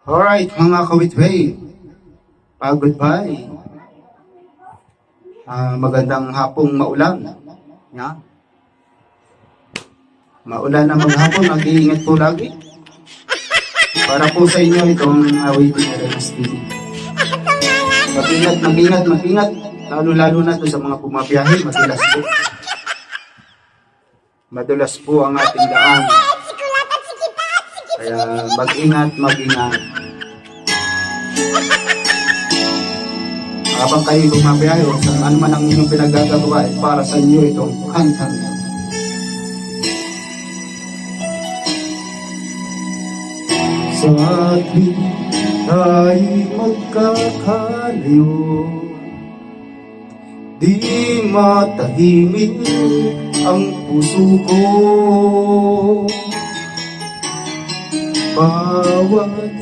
Alright, mga kawitway. Goodbye. Magandang hapong maulan. Yan. Maulan na maghapon, mag-iingat po lagi. Para po sa inyo itong awitin na Renas TV. Mag-ingat. Lalo na to sa mga pumabiyahe, madulas po ang ating daan. Kaya mag-ingat. Habang kayo bumabiyahe, ano man ang inyong pinagagagawa, para sa inyo itong kantang yan. Sa atin ay magkakalayo, di matahimik ang puso ko. Bawat